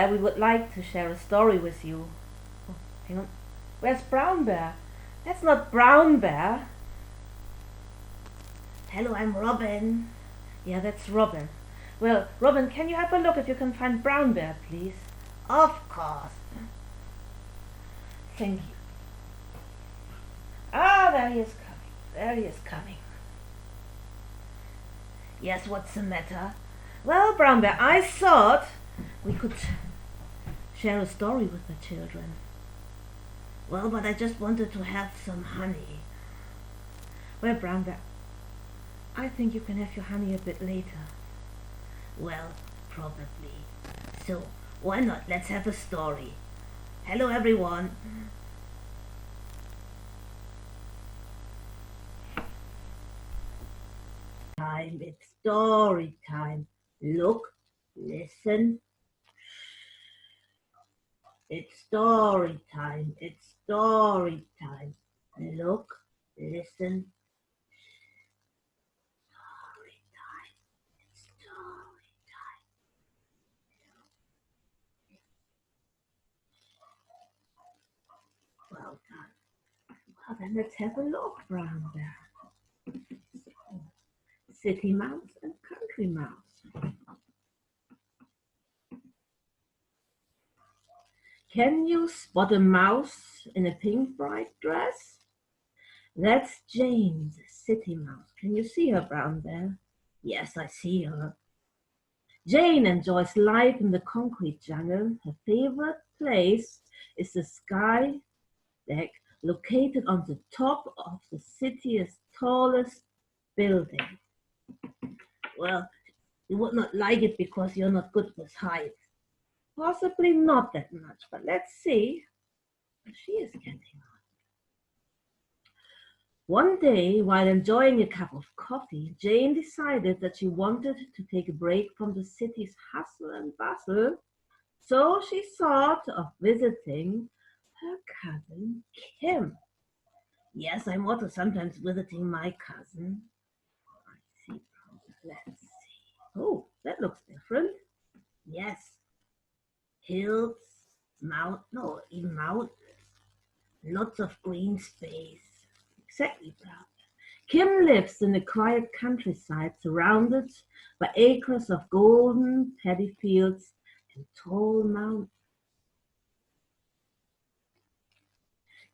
We would like to share a story with you. Oh, hang on. Where's Brown Bear? That's not Brown Bear. Hello, I'm Robin. Yeah, that's Robin. Well, Robin, can you have a look if you can find Brown Bear, please? Of course. Thank you. Ah, there he is coming. There he is coming. Yes, what's the matter? Well, Brown Bear, I thought we could share a story with the children. Well, but I just wanted to have some honey. Well, Brown Bear, I think you can have your honey a bit later. Well, probably. So, why not? Let's have a story. Hello, everyone. It's story time. Look, listen. It's story time. It's story time. Look, listen. Story time. It's story time. Well done. Well, then let's have a look, Brown Bear. City mouse and country mouse. Can you spot a mouse in a pink bright dress? That's Jane, the city mouse. Can you see her, Brown Bear? Yes, I see her. Jane enjoys life in the concrete jungle. Her favorite place is the sky deck located on the top of the city's tallest building. Well, you would not like it because you're not good with height. Possibly not that much, but let's see. She is getting on. One day, while enjoying a cup of coffee, Jane decided that she wanted to take a break from the city's hustle and bustle, so she thought of visiting her cousin Kim. Yes, I'm also sometimes visiting my cousin. Let's see. Oh, that looks different. Yes. Hills, even mountains. Lots of green space. Exactly, Brown. Kim lives in a quiet countryside surrounded by acres of golden paddy fields and tall mountains.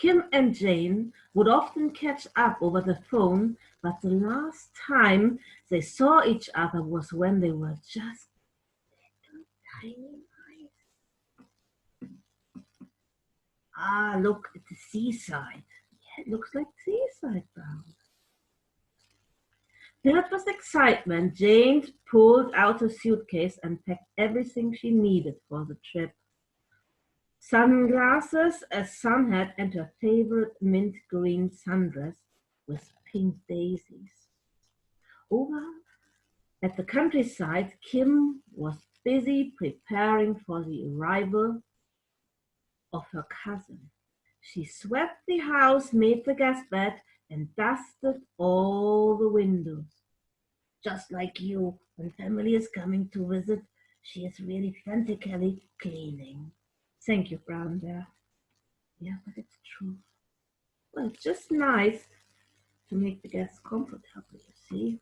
Kim and Jane would often catch up over the phone, but the last time they saw each other was when they were just little tiny mice. Ah, look at the seaside. Yeah, it looks like seaside, Brown. Filled with excitement, Jane pulled out her suitcase and packed everything she needed for the trip. Sunglasses, a sun hat, and her favorite mint green sundress with pink daisies. Over at the countryside, Kim was busy preparing for the arrival of her cousin. She swept the house, made the guest bed, and dusted all the windows. Just like you, when family is coming to visit, she is really frantically cleaning. Thank you, Brown Bear. Yeah, but it's true. Well, it's just nice to make the guests comfortable, you see.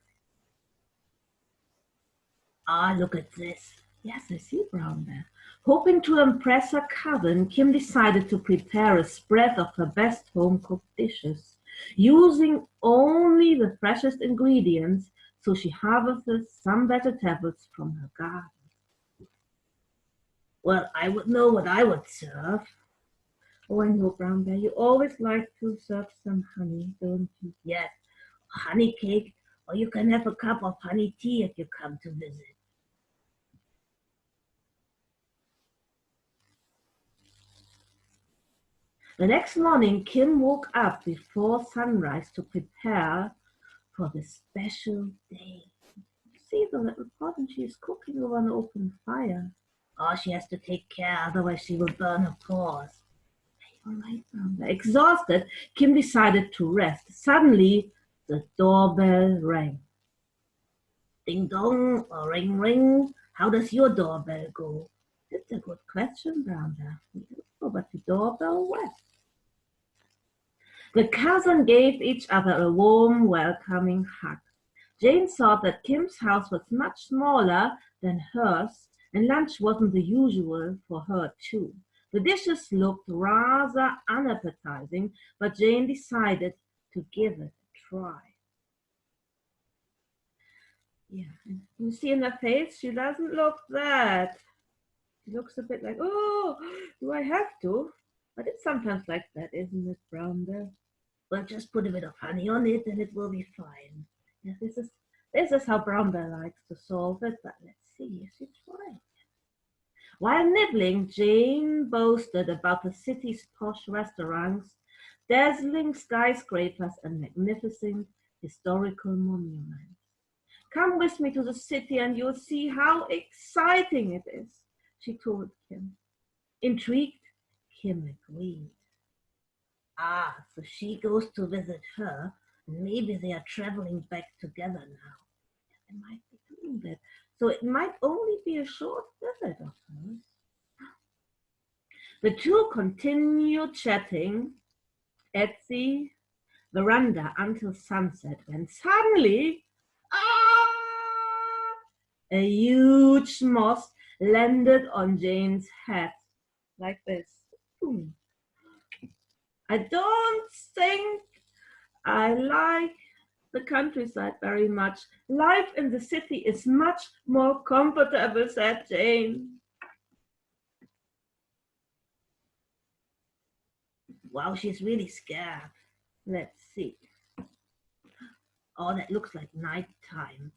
Ah, look at this. Yes, I see, Brown Bear. Hoping to impress her cousin, Kim decided to prepare a spread of her best home-cooked dishes, using only the freshest ingredients, so she harvested some vegetables from her garden. Well, I would know what I would serve. Oh, I know, Brown Bear. You always like to serve some honey, don't you? Yes, honey cake, or you can have a cup of honey tea if you come to visit. The next morning, Kim woke up before sunrise to prepare for the special day. See the little pot, and she is cooking over an open fire. Oh, she has to take care, otherwise she will burn her paws. All right, exhausted, Kim decided to rest. Suddenly, the doorbell rang. Ding dong, or ring ring. How does your doorbell go? It's a good question, Brown Bear. Oh, but the doorbell went. The cousins gave each other a warm, welcoming hug. Jane saw that Kim's house was much smaller than hers, and lunch wasn't the usual for her, too. The dishes looked rather unappetizing, but Jane decided to give it a try. Yeah, and you see in her face, she doesn't look that. She looks a bit like, oh, do I have to? But it's sometimes like that, isn't it, Brown Bear? Well, just put a bit of honey on it and it will be fine. Yeah, this is how Brown Bear likes to solve it, but let's see if she tries. While nibbling, Jane boasted about the city's posh restaurants, dazzling skyscrapers, and magnificent historical monuments. Come with me to the city and you'll see how exciting it is, she told Kim. Intrigued, Kim agreed. Ah, so she goes to visit her, and maybe they are traveling back together now. They might be doing that. So it might only be a short visit of hers. The two continued chatting at the veranda until sunset, when suddenly, a huge moth landed on Jane's head, like this. Boom. I don't think I like the countryside very much. Life in the city is much more comfortable, said Jane. Wow, she's really scared. Let's see. Oh, that looks like nighttime.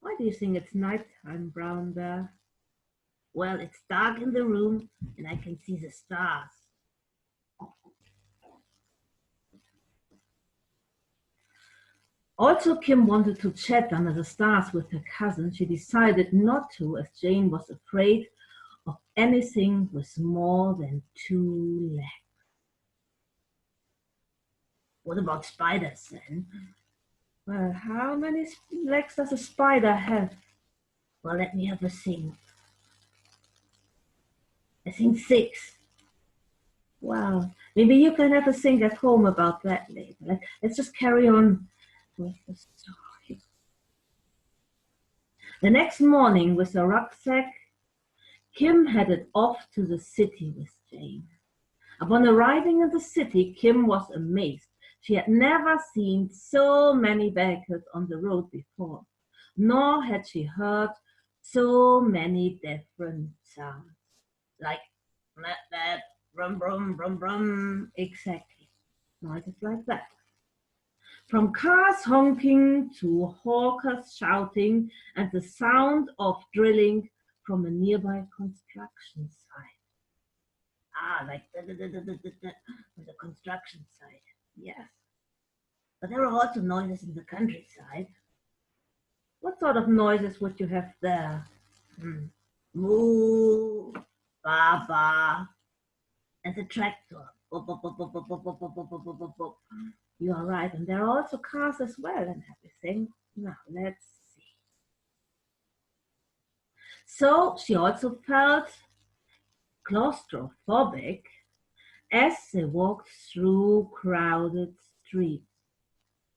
Why do you think it's nighttime, Brown Bear? Well, it's dark in the room and I can see the stars. Also, Kim wanted to chat under the stars with her cousin. She decided not to, as Jane was afraid of anything with more than 2 legs. What about spiders then? Well, how many legs does a spider have? Well, let me have a think. I think 6. Wow. Maybe you can have a think at home about that later. Let's just carry on with the story. The next morning, with a rucksack, Kim headed off to the city with Jane. Upon arriving in the city, Kim was amazed. She had never seen so many vehicles on the road before, nor had she heard so many different sounds, like that, brum, brum, brum, brum, exactly, noises like that. From cars honking to hawkers shouting and the sound of drilling from a nearby construction site. Ah, like the construction site, yes. But there are also noises in the countryside. What sort of noises would you have there? Moo, ba, ba, and the tractor. Bop, bop, bop, bop, bop, bop, bop, bop, bop, bop, bop, bop. You are right, and there are also cars as well and everything. Now, let's see. So she also felt claustrophobic as they walked through crowded streets.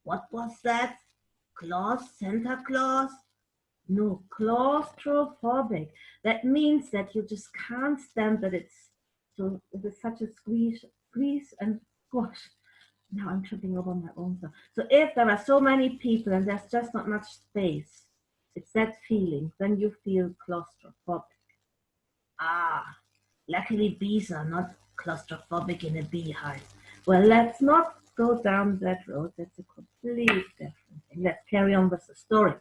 What was that? Santa Claus? No, claustrophobic. That means that you just can't stand that it is such a squeeze and gosh, now I'm tripping over my own stuff. So if there are so many people and there's just not much space, it's that feeling, then you feel claustrophobic. Ah, luckily bees are not claustrophobic in a beehive. Well, let's not go down that road. That's a complete different thing. Let's carry on with the story.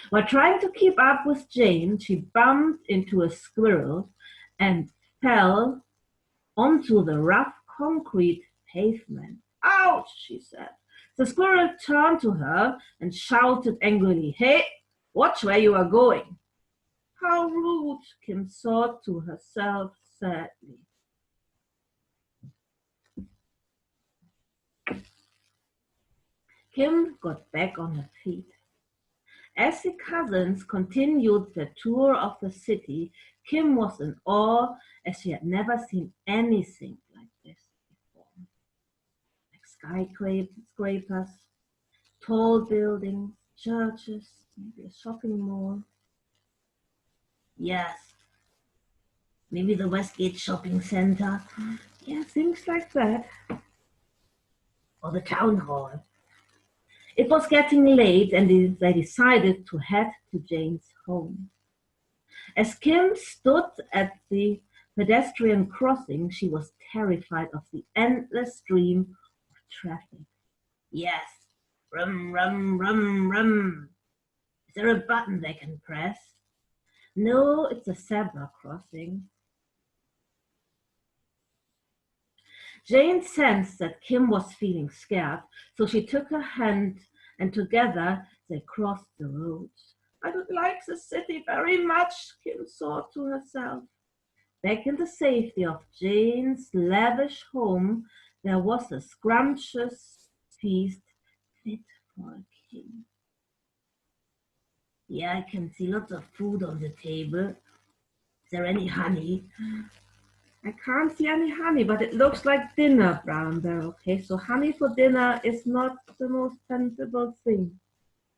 While trying to keep up with Jane, she bumped into a squirrel and fell onto the rough concrete pavement. Ouch, she said. The squirrel turned to her and shouted angrily, "Hey, watch where you are going." How rude, Kim thought to herself sadly. Kim got back on her feet. As the cousins continued their tour of the city, Kim was in awe as she had never seen anything like this before. Like skyscrapers, tall buildings, churches, maybe a shopping mall. Yes, maybe the Westgate Shopping Center. Yeah, things like that. Or the town hall. It was getting late and they decided to head to Jane's home. As Kim stood at the pedestrian crossing, she was terrified of the endless stream of traffic. Yes, rum, rum, rum, rum. Is there a button they can press? No, it's a zebra crossing. Jane sensed that Kim was feeling scared, so she took her hand and together they crossed the road. I don't like the city very much, Kim thought to herself. Back in the safety of Jane's lavish home, there was a scrumptious feast fit for a king. Yeah, I can see lots of food on the table. Is there any honey? I can't see any honey, but it looks like dinner brown there, okay? So honey for dinner is not the most sensible thing.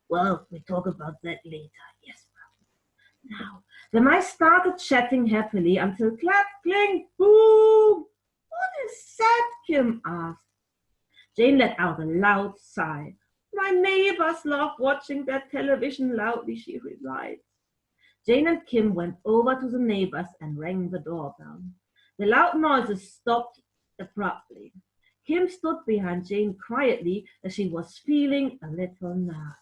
Well, we talk about that later, yes, brown. Now, the mice started chatting happily until clap, clink, boom! What is that? Kim asked. Jane let out a loud sigh. My neighbors love watching their television loudly, she replied. Jane and Kim went over to the neighbors and rang the doorbell. The loud noises stopped abruptly. Kim stood behind Jane quietly as she was feeling a little nervous.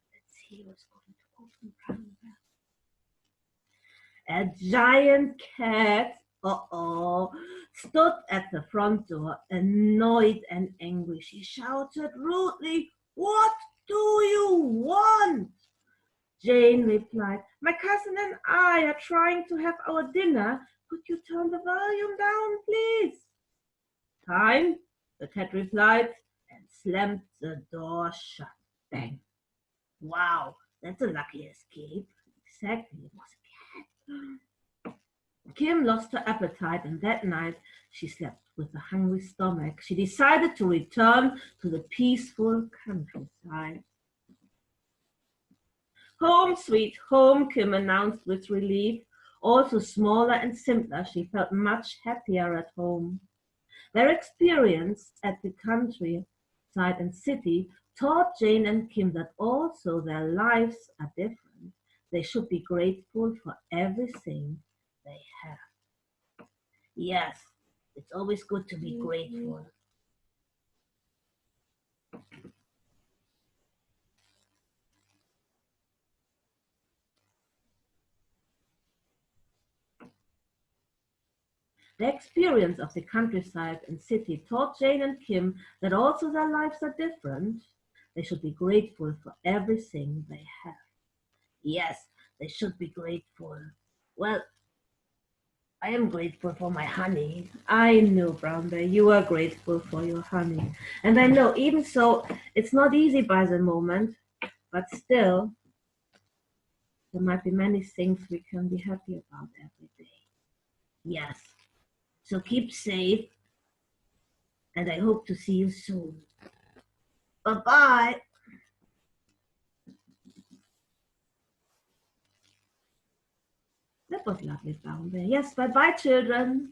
Let's see what's going to open from there. A giant cat, stood at the front door, annoyed and angry. She shouted rudely, "What do you want?" Jane replied, "My cousin and I are trying to have our dinner. Could you turn the volume down, please?" "Fine," the cat replied, and slammed the door shut. Bang. Wow, that's a lucky escape. Exactly, it was a cat. Kim lost her appetite, and that night she slept with a hungry stomach. She decided to return to the peaceful countryside. Home, sweet home, Kim announced with relief. Also smaller and simpler, she felt much happier at home. Their experience at the countryside and city taught Jane and Kim that also their lives are different. They should be grateful for everything they have. Yes, it's always good to be grateful. The experience of the countryside and city taught Jane and Kim that also their lives are different. They should be grateful for everything they have. Yes, they should be grateful. Well, I am grateful for my honey. I know, Brown Bear, you are grateful for your honey. And I know, even so, it's not easy by the moment, but still, there might be many things we can be happy about every day. Yes. So keep safe, and I hope to see you soon. Bye-bye. That was lovely, Brown Bear. Yes, bye-bye, children.